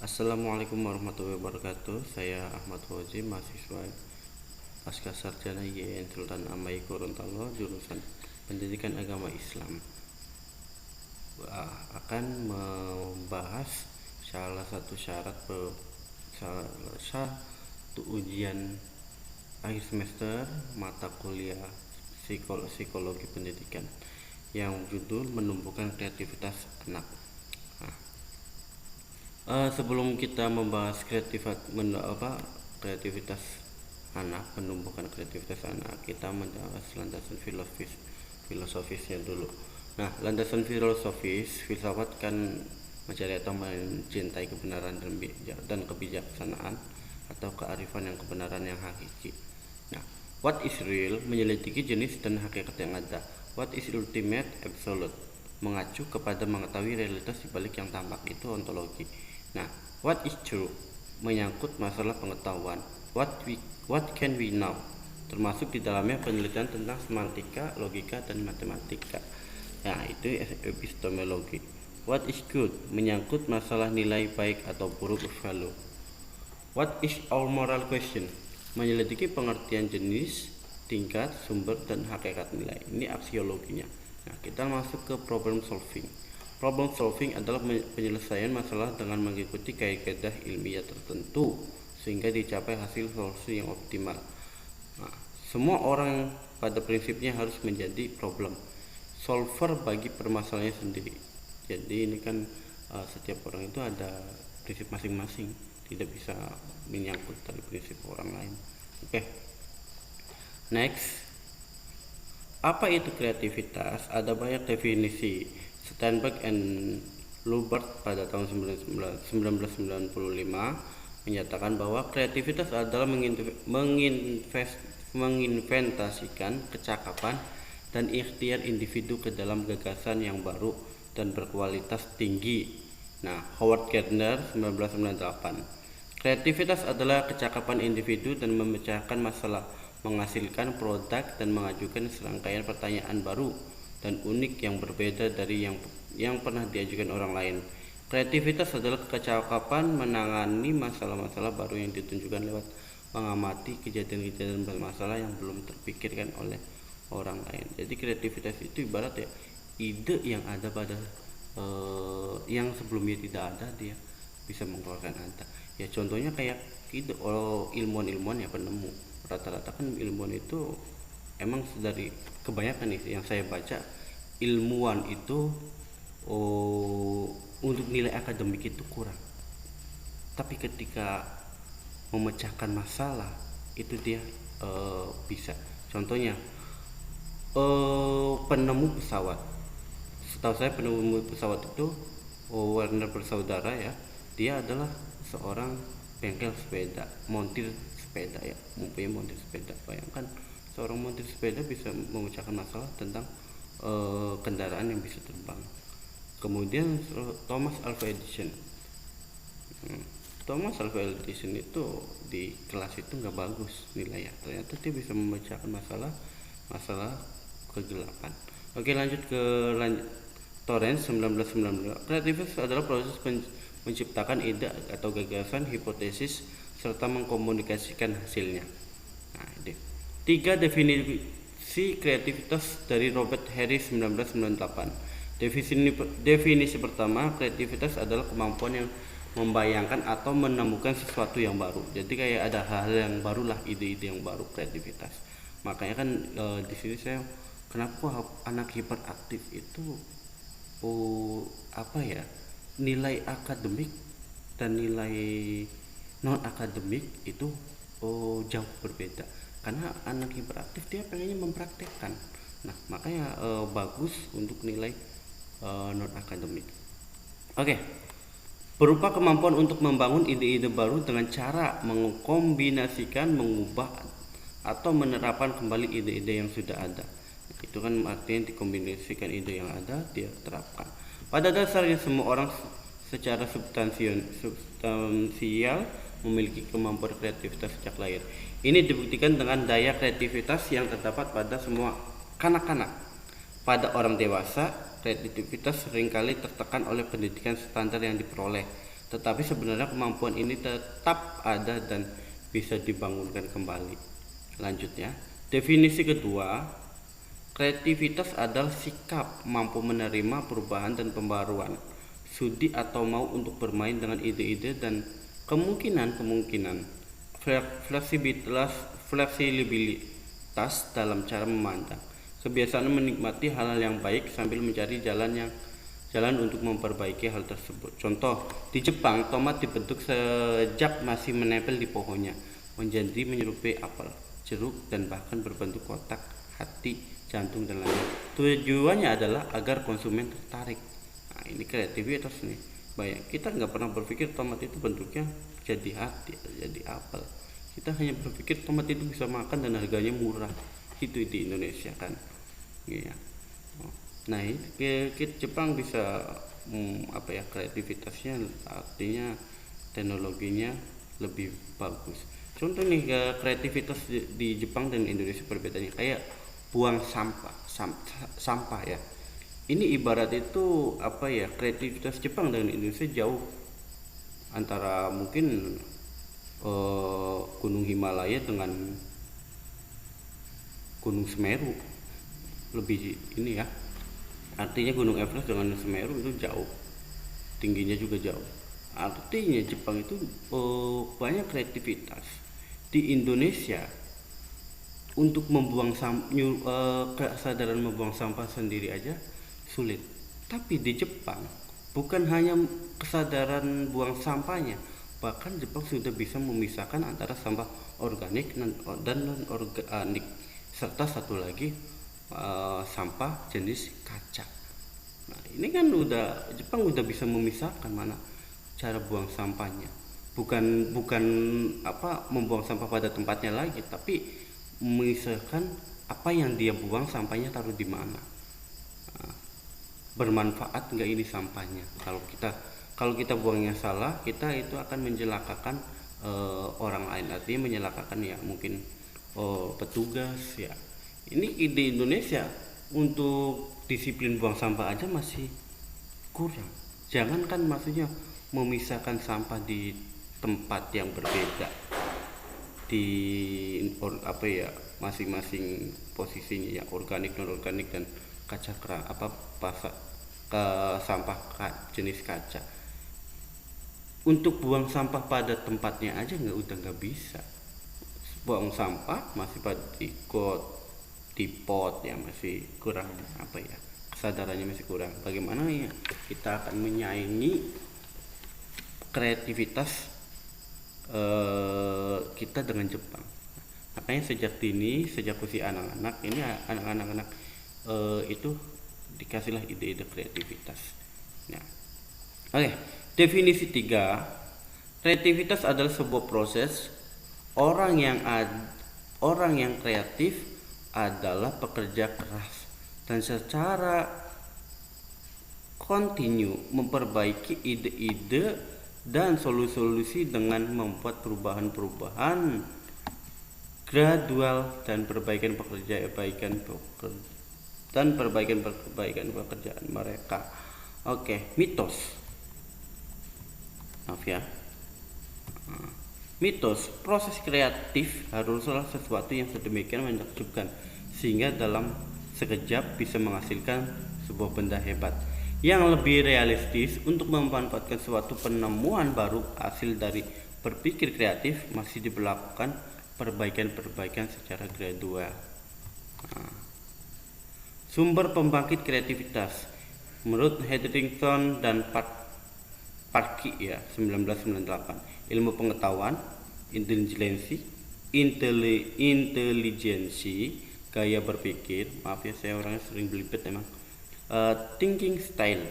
Assalamualaikum warahmatullahi wabarakatuh. Saya Ahmad Fauzi, mahasiswa Pasca Sarjana YN Sultan Amai Gorontalo, jurusan Pendidikan Agama Islam. Akan membahas salah satu ujian akhir semester mata kuliah psikologi pendidikan yang judul menumbuhkan kreativitas anak. Sebelum kita membahas kreativitas anak, menumbuhkan kreativitas anak, kita membahas landasan filosofisnya dulu. Nah, landasan filsafat kan mencari atau mencintai kebenaran dan kebijaksanaan atau kearifan yang kebenaran yang hakiki. Nah, what is real menyelidiki jenis dan hakikat yang ada. What is ultimate absolute mengacu kepada mengetahui realitas di balik yang tampak, itu ontologi. Nah, what is true menyangkut masalah pengetahuan. What can we know termasuk di dalamnya penelitian tentang semantika, logika, dan matematika. Nah, itu epistemologi. What is good menyangkut masalah nilai baik atau buruk, value. What is our moral question menyelidiki pengertian jenis, tingkat, sumber, dan hakikat nilai. Ini aksiologinya. Nah, kita masuk ke problem solving. Problem solving adalah penyelesaian masalah dengan mengikuti kaidah ilmiah tertentu sehingga dicapai hasil solusi yang optimal. Nah, semua orang pada prinsipnya harus menjadi problem solver bagi permasalahannya sendiri. Jadi ini kan setiap orang itu ada prinsip masing-masing, tidak bisa menyangkut dari prinsip orang lain. Oke. Next, apa itu kreativitas? Ada banyak definisi. Steinberg and Lubert pada tahun 1995 menyatakan bahwa kreativitas adalah menginventasikan kecakapan dan ikhtiar individu ke dalam gagasan yang baru dan berkualitas tinggi. Nah, Howard Gardner 1998. Kreativitas adalah kecakapan individu dan memecahkan masalah, menghasilkan produk dan mengajukan serangkaian pertanyaan baru dan unik yang berbeda dari yang pernah diajukan orang lain. Kreativitas adalah kecakapan menangani masalah-masalah baru yang ditunjukkan lewat mengamati kejadian-kejadian bermasalah yang belum terpikirkan oleh orang lain. Jadi kreativitas itu ibarat ya ide yang ada pada yang sebelumnya tidak ada, dia bisa mengeluarkan ada. Ya contohnya kayak ide ilmuwan ya penemu. Rata-rata kan ilmuwan itu emang dari kebanyakan nih yang saya baca, ilmuwan itu untuk nilai akademik itu kurang, tapi ketika memecahkan masalah itu dia bisa. Contohnya penemu pesawat, setahu saya penemu pesawat itu Werner bersaudara ya, dia adalah seorang bengkel sepeda, montir sepeda ya, mempunyai montir sepeda. Bayangkan seorang montir sepeda bisa memecahkan masalah tentang kendaraan yang bisa terbang. Kemudian Thomas Alva Edison. Thomas Alva Edison itu di kelas itu nggak bagus nilainya, ternyata dia bisa memecahkan masalah kegelapan. Oke, lanjut ke Torrance 1992. Kreativitas adalah proses menciptakan ide atau gagasan, hipotesis, serta mengkomunikasikan hasilnya. Nah, ini 3 definisi kreativitas dari Robert Harris 1998. Definisi pertama, kreativitas adalah kemampuan yang membayangkan atau menemukan sesuatu yang baru. Jadi kayak ada hal yang baru lah, ide-ide yang baru, kreativitas. Makanya kan di sini saya kenapa anak hiperaktif itu nilai akademik dan nilai non akademik itu jauh berbeda. Karena anak hiperaktif dia pengennya mempraktekkan. Nah, makanya bagus untuk nilai non akademik. Oke. Berupa kemampuan untuk membangun ide-ide baru dengan cara mengkombinasikan, mengubah atau menerapkan kembali ide-ide yang sudah ada. Itu kan artinya dikombinasikan ide yang ada, dia terapkan. Pada dasarnya semua orang secara substansial memiliki kemampuan kreativitas sejak lahir. Ini dibuktikan dengan daya kreativitas yang terdapat pada semua kanak-kanak. Pada orang dewasa, kreativitas seringkali tertekan oleh pendidikan standar yang diperoleh. tetapi sebenarnya kemampuan ini tetap ada dan bisa dibangunkan kembali. Lanjutnya, definisi kedua, kreativitas adalah sikap mampu menerima perubahan dan pembaruan, sudi atau mau untuk bermain dengan ide-ide dan kemungkinan-kemungkinan, fleksibilitas dalam cara memandang, kebiasaan menikmati hal-hal yang baik sambil mencari jalan untuk memperbaiki hal tersebut. Contoh, di Jepang, tomat dibentuk sejak masih menempel di pohonnya, menjadi menyerupai apel, jeruk, dan bahkan berbentuk kotak, hati, jantung, dan lain-lain. Tujuannya adalah agar konsumen tertarik. Nah, ini kreativitas nih. Banyak kita nggak pernah berpikir tomat itu bentuknya jadi hati, jadi apel. Kita hanya berpikir tomat itu bisa makan dan harganya murah. Itu di Indonesia kan. Iya. Nah, Jepang bisa kreativitasnya, artinya teknologinya lebih bagus. Contoh nih, kreativitas di Jepang dan Indonesia perbedaannya kayak buang sampah ya. Ini ibarat itu kreativitas Jepang dan Indonesia jauh, antara mungkin Gunung Himalaya dengan Gunung Semeru, lebih ini ya. Artinya Gunung Everest dengan Semeru itu jauh, tingginya juga jauh. Artinya Jepang itu banyak kreativitas. Di Indonesia untuk kesadaran membuang sampah sendiri aja sulit. Tapi di Jepang bukan hanya kesadaran buang sampahnya, bahkan Jepang sudah bisa memisahkan antara sampah organik dan non organik, serta satu lagi sampah jenis kaca. Nah, ini kan Jepang udah bisa memisahkan mana cara buang sampahnya. Bukan membuang sampah pada tempatnya lagi, tapi memisahkan apa yang dia buang, sampahnya taruh di mana. Nah, bermanfaat enggak ini sampahnya? Kalau kita buangnya salah, kita itu akan menjelakakan orang lain, artinya menjelakakan ya mungkin petugas ya. Ini di Indonesia untuk disiplin buang sampah aja masih kurang. Jangankan maksudnya memisahkan sampah di tempat yang berbeda, di masing-masing posisinya ya, organik, non organik, dan kaca kerang sampah jenis kaca. Untuk buang sampah pada tempatnya aja nggak bisa. Buang sampah masih pada di pot ya, masih kurang kesadarannya masih kurang. Bagaimana ya kita akan menyaingi kreativitas kita dengan Jepang? Makanya sejak usia anak-anak itu dikasihlah ide-ide kreativitas. Nah, oke. Definisi 3, kreativitas adalah sebuah proses. Orang yang kreatif adalah pekerja keras dan secara kontinu memperbaiki ide-ide dan solusi-solusi dengan membuat perubahan-perubahan gradual dan perbaikan pekerjaan mereka. Oke, mitos. Maaf ya. Mitos, proses kreatif haruslah sesuatu yang sedemikian menakjubkan sehingga dalam sekejap bisa menghasilkan sebuah benda hebat. Yang lebih realistis, untuk memanfaatkan suatu penemuan baru hasil dari berpikir kreatif masih diberlakukan perbaikan secara gradual. Sumber pembangkit kreativitas menurut Hetherington dan Parky ya, 1998. Ilmu pengetahuan, intelijensi, gaya berpikir, maaf ya saya orangnya sering belibet emang, thinking style,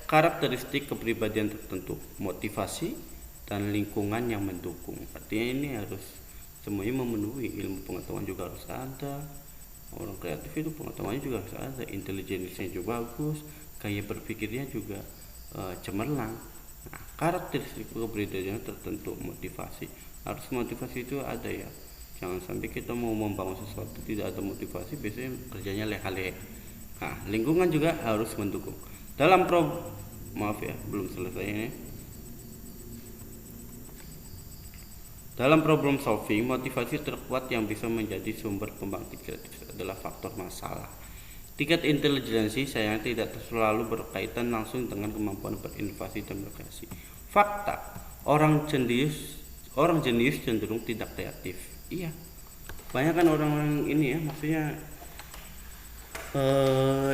karakteristik kepribadian tertentu, motivasi, dan lingkungan yang mendukung. Artinya ini harus semuanya memenuhi. Ilmu pengetahuan juga harus ada, orang kreatif itu pengetahuannya juga harus ada, intelijensinya juga bagus, gaya berpikirnya juga cemerlang. Nah, karakteristik kepribadian tertentu, motivasi itu ada ya. Jangan sampai kita mau membangun sesuatu tidak ada motivasi, biasanya kerjanya leha-lehe. Nah, lingkungan juga harus mendukung. Maaf ya belum selesai ini. Dalam problem solving, motivasi terkuat yang bisa menjadi sumber pembangkit kreatif adalah faktor masalah. Tingkat intelijensi sayangnya tidak selalu berkaitan langsung dengan kemampuan berinovasi dan berkreasi. Fakta, orang jenius cenderung tidak kreatif. Iya, banyak kan orang-orang ini ya, maksudnya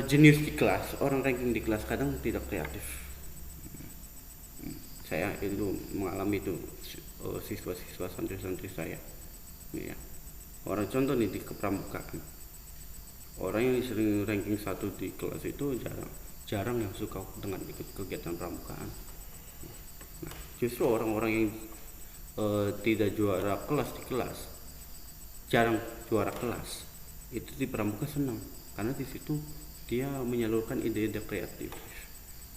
jenius di kelas, orang ranking di kelas kadang tidak kreatif. Saya itu mengalami itu, siswa-siswa santri-santri saya ya. Orang contoh nih di kepramukaan, orang yang sering ranking 1 di kelas itu jarang yang suka dengan ikut kegiatan pramukaan. Nah, justru orang-orang yang tidak juara kelas di kelas, jarang juara kelas, itu di pramuka senang karena di situ dia menyalurkan ide-ide kreatif.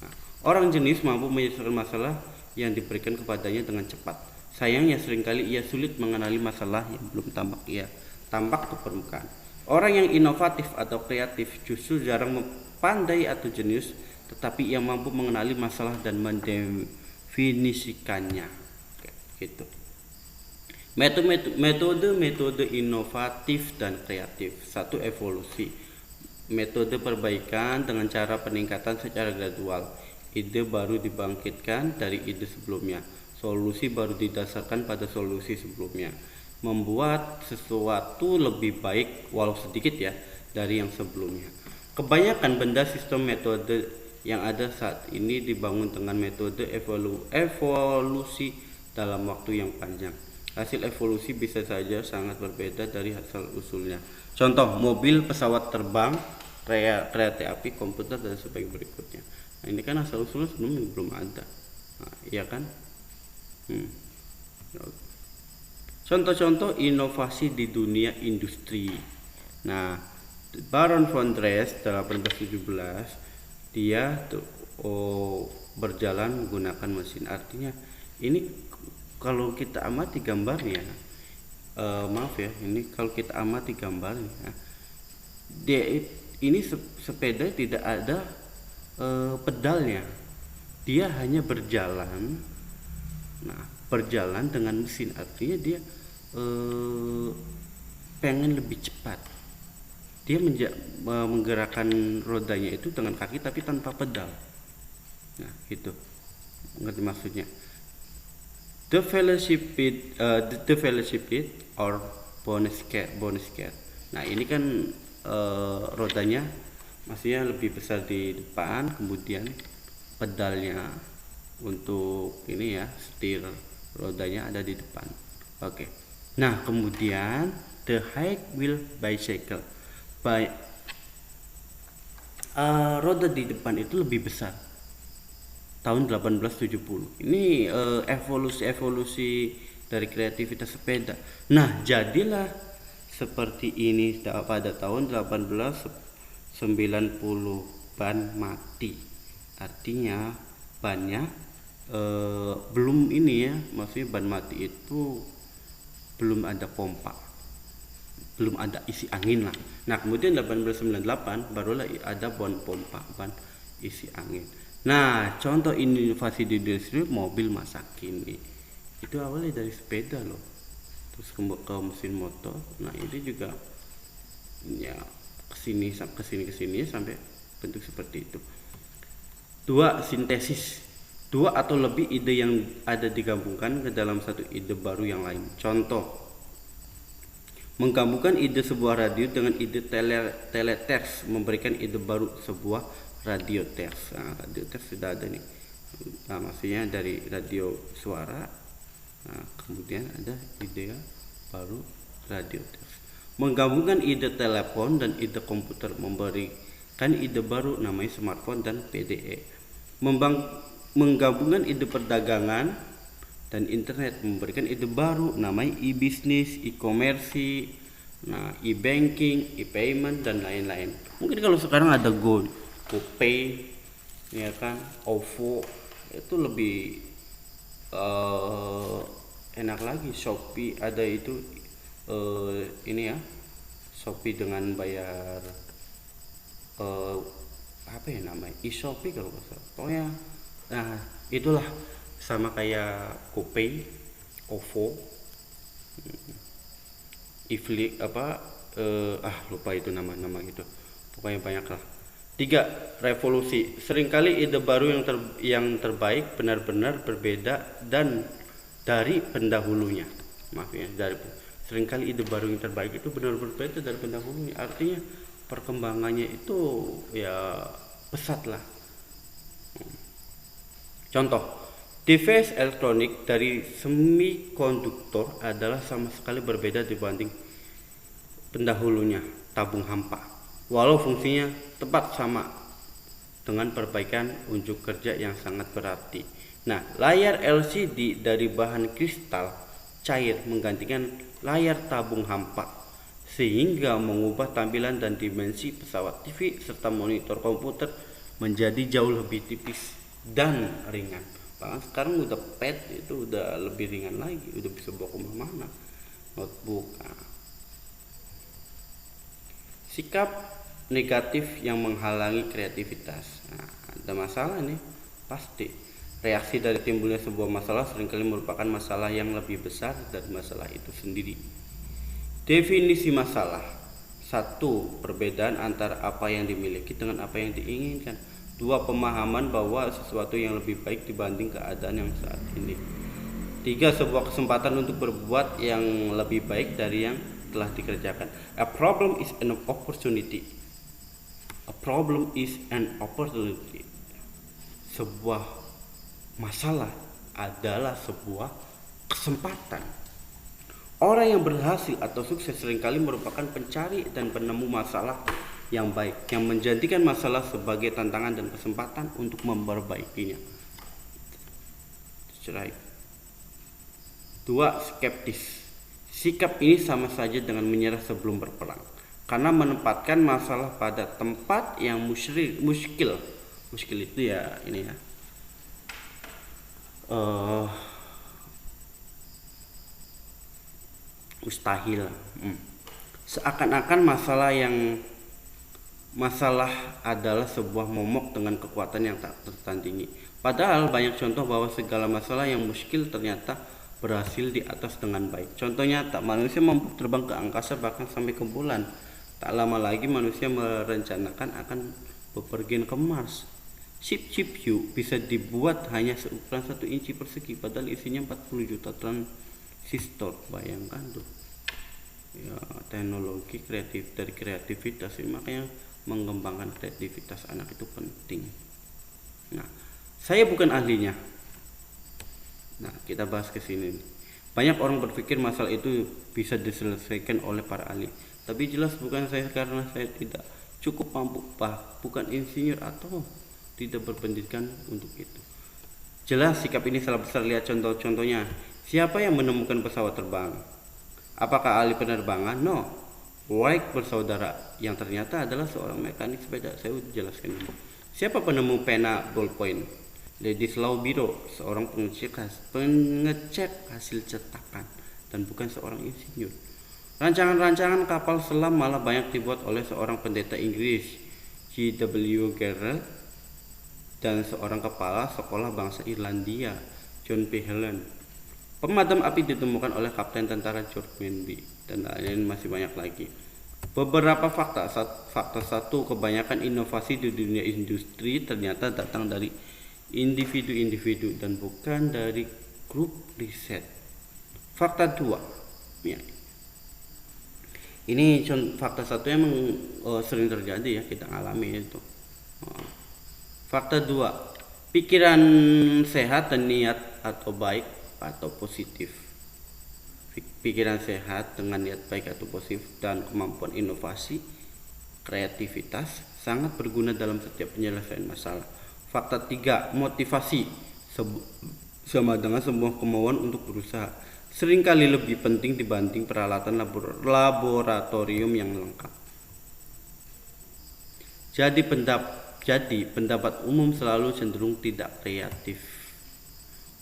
Nah, orang jenius mampu menyelesaikan masalah yang diberikan kepadanya dengan cepat. Sayangnya seringkali ia sulit mengenali masalah yang belum tampak ke permukaan. Orang yang inovatif atau kreatif justru jarang pandai atau jenius, tetapi ia mampu mengenali masalah dan mendefinisikannya. Gitu. Metode inovatif dan kreatif. 1. Evolusi. Metode perbaikan dengan cara peningkatan secara gradual. Ide baru dibangkitkan dari ide sebelumnya. Solusi baru didasarkan pada solusi sebelumnya. Membuat sesuatu lebih baik walau sedikit ya dari yang sebelumnya. Kebanyakan benda sistem metode yang ada saat ini dibangun dengan metode evolusi dalam waktu yang panjang. Hasil evolusi bisa saja sangat berbeda dari asal usulnya. Contoh, mobil, pesawat terbang, kereta api, komputer, dan sebagainya berikutnya. Nah, ini kan asal usulnya sebelumnya belum ada. Nah, iya kan? Contoh-contoh inovasi di dunia industri. Nah, Baron von Dres 1817 dia berjalan menggunakan mesin. Artinya ini kalau kita amati gambarnya, maaf ya, ini kalau kita amati gambarnya, dia ini sepeda tidak ada pedalnya, dia hanya berjalan. Nah, berjalan dengan mesin artinya dia pengen lebih cepat. Dia menggerakkan rodanya itu dengan kaki tapi tanpa pedal. Nah, itu ngerti maksudnya. The velocipede or bonus car. Nah, ini kan rodanya maksudnya lebih besar di depan, kemudian pedalnya untuk ini ya, setir rodanya ada di depan. Oke. Nah, kemudian the high wheel bicycle. Roda di depan itu lebih besar. Tahun 1870. Ini evolusi dari kreativitas sepeda. Nah, jadilah seperti ini pada tahun 1890 ban mati. Artinya bannya belum ini ya, maksudnya ban mati itu belum ada pompa, belum ada isi angin lah. Nah, kemudian 1898 barulah ada ban pompa, ban isi angin. Nah, contoh inovasi di industri mobil masa kini itu awalnya dari sepeda loh, terus ke mesin motor. Nah, ini juga ya kesini sampai bentuk seperti itu. 2. Sintesis. 2 atau lebih ide yang ada digabungkan ke dalam satu ide baru yang lain. Contoh, menggabungkan ide sebuah radio dengan ide teletext memberikan ide baru sebuah radio text. Nah, radio text sudah ada nih. Nah, maksudnya dari radio suara. Nah, kemudian ada ide baru radio text. Menggabungkan ide telepon dan ide komputer memberikan ide baru namanya smartphone dan PDE. Menggabungkan ide perdagangan dan internet memberikan ide baru namanya e-business, e-commerce, nah e-banking, e-payment dan lain-lain. Mungkin kalau sekarang ada GoPay, ya kan, OVO, itu lebih enak lagi. Shopee ada itu ini ya, Shopee dengan bayar apa ya namanya, e-Shopee kalau nggak salah. Pokoknya, nah itulah sama kayak GoPay, OVO, Iflik apa lupa itu nama-nama gitu, pokoknya banyak lah. 3. Revolusi. Seringkali ide baru yang terbaik benar-benar berbeda dan dari pendahulunya. Maaf ya, seringkali ide baru yang terbaik itu benar-benar berbeda dari pendahulunya. Artinya perkembangannya itu ya pesat lah. Contoh, device elektronik dari semikonduktor adalah sama sekali berbeda dibanding pendahulunya, tabung hampa. Walau fungsinya tepat sama dengan perbaikan unjuk kerja yang sangat berarti. Nah, layar LCD dari bahan kristal cair menggantikan layar tabung hampa sehingga mengubah tampilan dan dimensi pesawat TV serta monitor komputer menjadi jauh lebih tipis dan ringan. Bahkan sekarang udah pad itu udah lebih ringan lagi, udah bisa bawa kemana-mana. Notebook. Sikap negatif yang menghalangi kreativitas. Nah, ada masalah nih, pasti. Reaksi dari timbulnya sebuah masalah seringkali merupakan masalah yang lebih besar dari masalah itu sendiri. Definisi masalah. 1. Perbedaan antara apa yang dimiliki dengan apa yang diinginkan. 2. Pemahaman bahwa sesuatu yang lebih baik dibanding keadaan yang saat ini. 3. Sebuah kesempatan untuk berbuat yang lebih baik dari yang telah dikerjakan. A problem is an opportunity. A problem is an opportunity. Sebuah masalah adalah sebuah kesempatan. Orang yang berhasil atau sukses seringkali merupakan pencari dan penemu masalah yang baik, yang menjadikan masalah sebagai tantangan dan kesempatan untuk memperbaikinya. Right. 2. Skeptis. Sikap ini sama saja dengan menyerah sebelum berperang, karena menempatkan masalah pada tempat yang muskil itu ya ini ya mustahil. Seakan-akan masalah adalah sebuah momok dengan kekuatan yang tak tertandingi. Padahal banyak contoh bahwa segala masalah yang muskil ternyata berhasil di atas dengan baik. Contoh nyata, manusia mampu terbang ke angkasa bahkan sampai ke bulan. Tak lama lagi manusia merencanakan akan bepergian ke Mars. Chip CPU bisa dibuat hanya seukuran 1 inci persegi, padahal isinya 40 juta transistor. Bayangkan tuh. Ya, teknologi dari kreativitas ini, makanya mengembangkan kreativitas anak itu penting. Nah, saya bukan ahlinya. Nah, kita bahas ke sini. Banyak orang berpikir masalah itu bisa diselesaikan oleh para ahli, tapi jelas bukan saya, karena saya tidak cukup mampu, bukan insinyur atau tidak berpendidikan untuk itu. Jelas sikap ini salah besar. Lihat contoh-contohnya. Siapa yang menemukan pesawat terbang? Apakah ahli penerbangan? No. Wright bersaudara yang ternyata adalah seorang mekanik sepeda. Saya udah jelaskan ini. Siapa penemu pena ballpoint? Ladislaw Biro, seorang pengecek hasil cetakan dan bukan seorang insinyur. Rancangan-rancangan kapal selam malah banyak dibuat oleh seorang pendeta Inggris, G.W. Garrett, dan seorang kepala sekolah bangsa Irlandia, John P. Helen. Pemadam api ditemukan oleh Kapten Tentara George Manby, dan lain masih banyak lagi. Beberapa fakta. Fakta 1, kebanyakan inovasi di dunia industri ternyata datang dari individu-individu dan bukan dari grup riset. Fakta 2, ya. Ini fakta 1 emang sering terjadi ya, kita alami itu. Fakta 2, pikiran sehat dan niat atau baik atau positif. Pikiran sehat dengan niat baik atau positif dan kemampuan inovasi, kreativitas sangat berguna dalam setiap penyelesaian masalah. Fakta 3, motivasi sama dengan sebuah kemauan untuk berusaha seringkali lebih penting dibanding peralatan laboratorium yang lengkap. Jadi pendapat umum selalu cenderung tidak kreatif.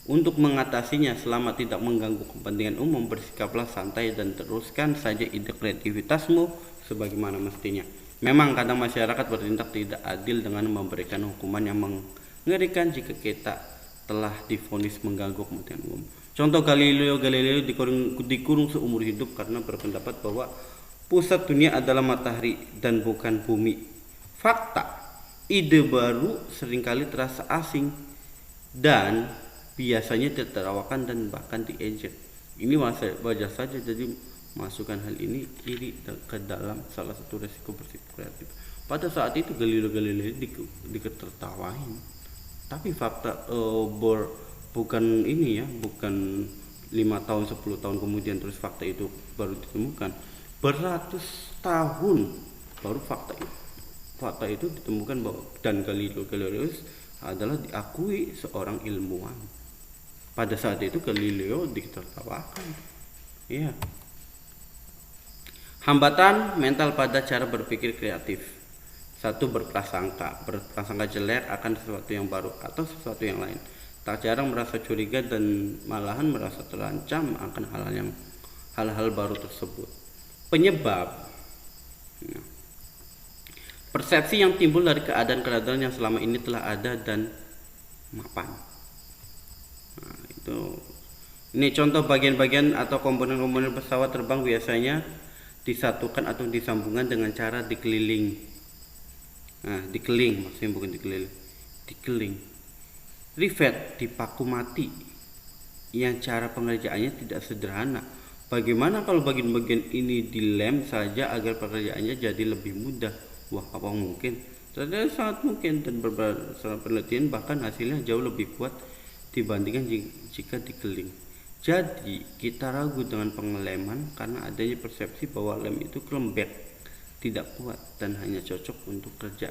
Untuk mengatasinya selama tidak mengganggu kepentingan umum, bersikaplah santai dan teruskan saja ide kreativitasmu sebagaimana mestinya. Memang kadang masyarakat bertindak tidak adil dengan memberikan hukuman yang mengerikan jika kita telah divonis mengganggu kepentingan umum. Contoh, Galileo Galilei dikurung seumur hidup karena berpendapat bahwa pusat dunia adalah matahari dan bukan bumi. Fakta, ide baru seringkali terasa asing dan biasanya ditertawakan dan bahkan diejek. Ini wajar saja, jadi masukkan hal ini ke dalam salah satu resiko bersikap kreatif. Pada saat itu Galileo Galilei ditertawain, tapi fakta bukan ini ya, bukan 5 tahun 10 tahun kemudian terus fakta itu baru ditemukan, beratus tahun baru fakta itu ditemukan bahwa dan Galileo Galilei adalah diakui seorang ilmuwan. Pada saat itu Galileo ditertawakan. Iya. Hambatan mental pada cara berpikir kreatif. 1. Berprasangka jelek akan sesuatu yang baru atau sesuatu yang lain. Tak jarang merasa curiga dan malahan merasa terancam akan hal-hal baru tersebut. Penyebab, persepsi yang timbul dari keadaan-keadaan yang selama ini telah ada dan mapan. Ini contoh bagian-bagian atau komponen-komponen pesawat terbang biasanya disatukan atau disambungkan dengan cara dikeling, maksudnya bukan dikeling. Rivet dipaku mati yang cara pengerjaannya tidak sederhana. Bagaimana kalau bagian-bagian ini dilem saja agar pekerjaannya jadi lebih mudah? Wah, apa mungkin? Ternyata sangat mungkin, dan berdasarkan penelitian bahkan hasilnya jauh lebih kuat dibandingkan jika dikeling. Jadi kita ragu dengan pengeleman karena adanya persepsi bahwa lem itu lembek, tidak kuat, dan hanya cocok untuk kerja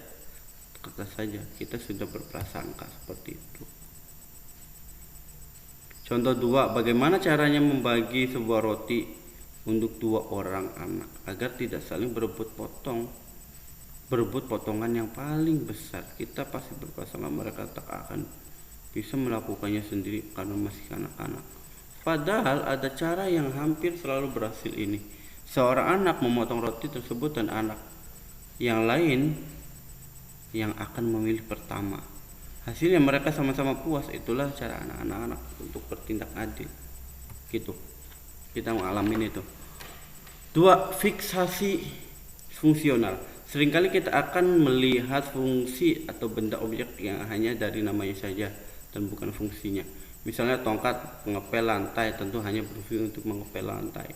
kertas saja. Kita sudah berprasangka seperti itu. Contoh 2, bagaimana caranya membagi sebuah roti untuk 2 orang anak agar tidak saling berebut potongan yang paling besar. Kita pasti berprasangka mereka tak akan bisa melakukannya sendiri karena masih kanak-kanak. Padahal ada cara yang hampir selalu berhasil ini. Seorang anak memotong roti tersebut dan anak yang lain yang akan memilih pertama. Hasilnya mereka sama-sama puas. Itulah cara anak-anak untuk bertindak adil. Gitu. Kita ngalamin itu. 2. Fiksasi fungsional. Seringkali kita akan melihat fungsi atau benda objek yang hanya dari namanya saja dan bukan fungsinya. Misalnya tongkat pengepel lantai tentu hanya berfungsi untuk mengepel lantai.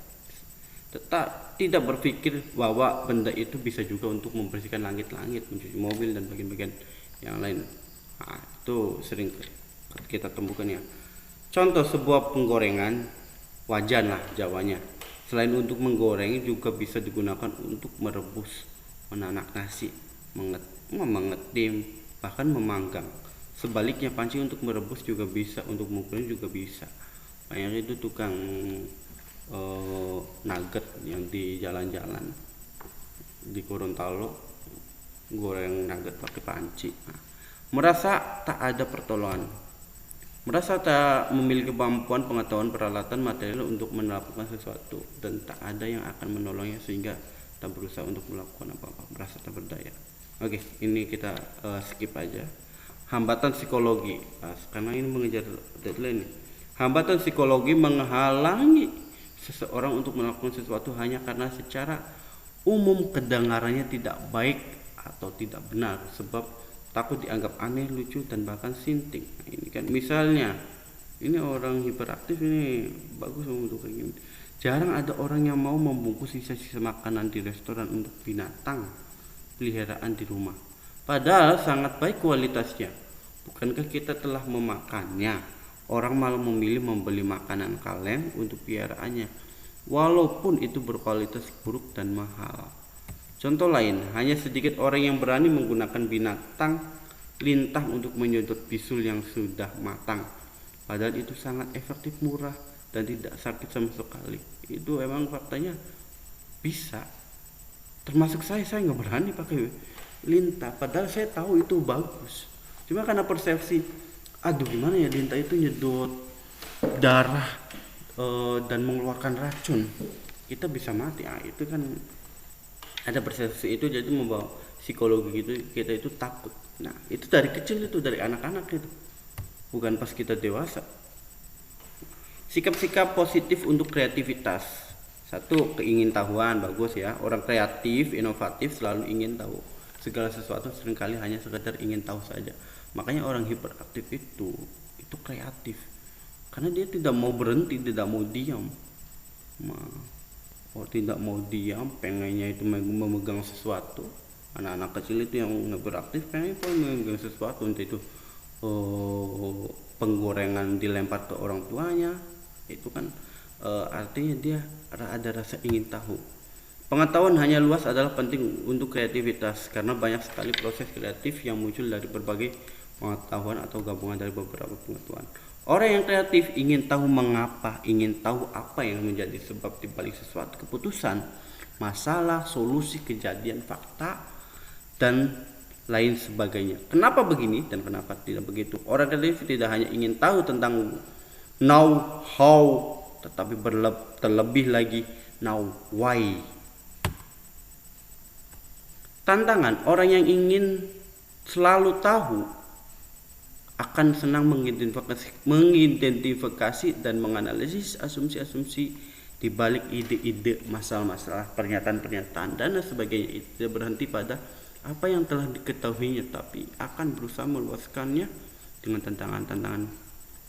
Tidak berpikir bahwa benda itu bisa juga untuk membersihkan langit-langit, mencuci mobil dan bagian-bagian yang lain. Itu sering kita temukan ya. Contoh sebuah penggorengan, wajan lah Jawanya. Selain untuk menggoreng juga bisa digunakan untuk merebus, menanak nasi, mengetim, bahkan memanggang. Sebaliknya panci untuk merebus juga bisa, untuk menggoreng juga bisa. Banyak itu tukang nugget yang di jalan-jalan di Gorontalo goreng nugget pakai panci. Merasa tak ada pertolongan, merasa tak memiliki kemampuan, pengetahuan, peralatan, material untuk melakukan sesuatu, dan tak ada yang akan menolongnya sehingga tak berusaha untuk melakukan apa-apa, merasa tak berdaya. Oke, ini kita skip aja. Hambatan psikologi, karena ini mengejar deadline. Hambatan psikologi menghalangi seseorang untuk melakukan sesuatu hanya karena secara umum kedengarannya tidak baik atau tidak benar, sebab takut dianggap aneh, lucu, dan bahkan sinting. Ini kan misalnya, ini orang hiperaktif ini bagus untuk kayak gini. Jarang ada orang yang mau membungkus sisa-sisa makanan di restoran untuk binatang peliharaan di rumah, padahal sangat baik kualitasnya. Bukankah kita telah memakannya? Orang malah memilih membeli makanan kaleng untuk peliharaannya, walaupun itu berkualitas buruk dan mahal. Contoh lain, hanya sedikit orang yang berani menggunakan binatang lintah untuk menyedot bisul yang sudah matang, padahal itu sangat efektif, murah, dan tidak sakit sama sekali. Itu emang faktanya bisa. Termasuk saya nggak berani pakai lintah, padahal saya tahu itu bagus. Cuma karena persepsi, aduh gimana ya, lintah itu nyedot darah dan mengeluarkan racun, kita bisa mati. Itu kan ada persepsi itu, jadi membawa psikologi gitu, kita itu takut. Nah itu dari kecil, itu dari anak-anak itu bukan pas kita dewasa. Sikap-sikap positif untuk kreativitas. 1. Keingintahuan, bagus ya. Orang kreatif, inovatif selalu ingin tahu segala sesuatu, seringkali hanya sekedar ingin tahu saja. Makanya orang hiperaktif itu kreatif, karena dia tidak mau berhenti, tidak mau diam. Tidak mau diam, pengennya itu memegang sesuatu. Anak-anak kecil itu yang hiperaktif pengen memegang sesuatu, entah itu penggorengan dilempar ke orang tuanya, itu kan artinya dia ada rasa ingin tahu. Pengetahuan hanya luas adalah penting untuk kreativitas, karena banyak sekali proses kreatif yang muncul dari berbagai pengetahuan atau gabungan dari beberapa pengetahuan. Orang yang kreatif ingin tahu mengapa, ingin tahu apa yang menjadi sebab dibalik sesuatu keputusan, masalah, solusi, kejadian, fakta, dan lain sebagainya. Kenapa begini dan kenapa tidak begitu? Orang kreatif tidak hanya ingin tahu tentang know how, tetapi terlebih lagi know why. Tantangan orang yang ingin selalu tahu akan senang mengidentifikasi dan menganalisis asumsi-asumsi di balik ide-ide, masalah-masalah, pernyataan-pernyataan, dan sebagainya. Itu tidak berhenti pada apa yang telah diketahuinya, tapi akan berusaha meluaskannya dengan tantangan-tantangan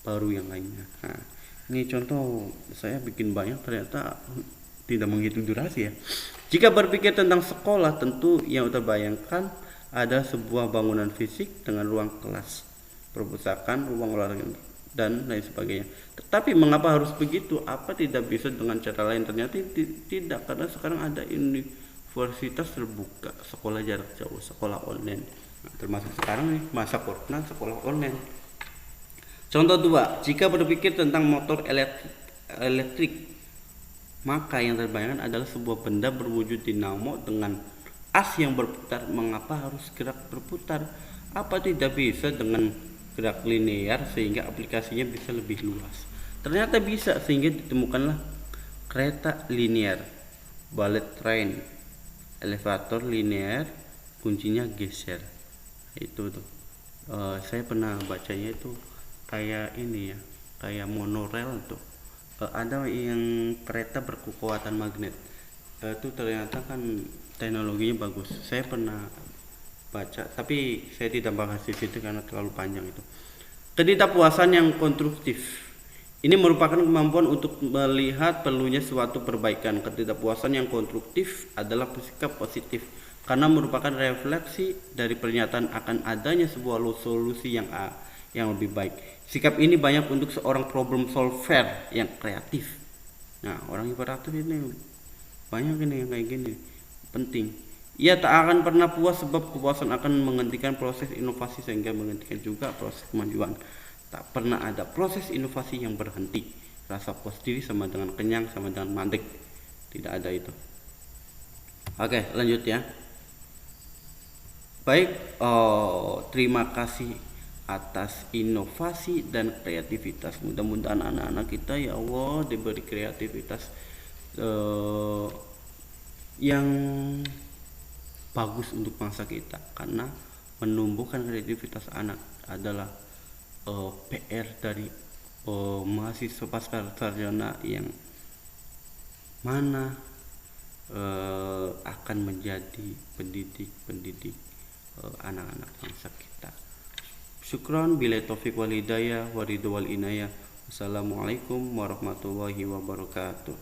baru yang lainnya. Nah, ini contoh saya bikin banyak, ternyata tidak menghitung durasi ya. Jika berpikir tentang sekolah, tentu yang terbayangkan ada sebuah bangunan fisik dengan ruang kelas, perpustakaan, ruang olahraga, dan lain sebagainya. Tetapi mengapa harus begitu? Apa tidak bisa dengan cara lain? Ternyata tidak, karena sekarang ada universitas terbuka, sekolah jarak jauh, sekolah online. Nah, termasuk sekarang nih masa corona, sekolah online. Contoh 2, jika berpikir tentang motor elektrik, maka yang terbayangkan adalah sebuah benda berwujud dinamo dengan as yang berputar. Mengapa harus gerak berputar? Apa tidak bisa dengan gerak linear sehingga aplikasinya bisa lebih luas? Ternyata bisa, sehingga ditemukanlah kereta linear, bullet train, elevator linear, kuncinya geser. Itu tuh. Saya pernah bacanya itu kayak ini ya, kayak monorail tuh. Ada yang kereta berkekuatan magnet. Itu ternyata kan teknologinya bagus. Saya pernah baca, tapi saya tidak bahas di situ karena terlalu panjang itu. Ketidakpuasan yang konstruktif. Ini merupakan kemampuan untuk melihat perlunya suatu perbaikan. Ketidakpuasan yang konstruktif adalah sikap positif, karena merupakan refleksi dari pernyataan akan adanya sebuah solusi yang lebih baik. Sikap ini banyak untuk seorang problem solver yang kreatif. Nah, orang hiperaktif ini banyak ini yang kayak gini, penting. Ia tak akan pernah puas, sebab kepuasan akan menghentikan proses inovasi sehingga menghentikan juga proses kemajuan. Tak pernah ada proses inovasi yang berhenti. Rasa puas diri sama dengan kenyang, sama dengan mandek. Tidak ada itu. Oke, lanjut ya. Baik, terima kasih atas inovasi dan kreativitas. Mudah-mudahan anak-anak kita ya Allah diberi kreativitas yang bagus untuk bangsa kita, karena menumbuhkan kreativitas anak adalah PR dari mahasiswa pasca sarjana yang mana akan menjadi pendidik anak-anak bangsa kita. Syukron, bila taufik wal hidayah, wa ridho wal inayah. Wassalamualaikum warahmatullahi wabarakatuh.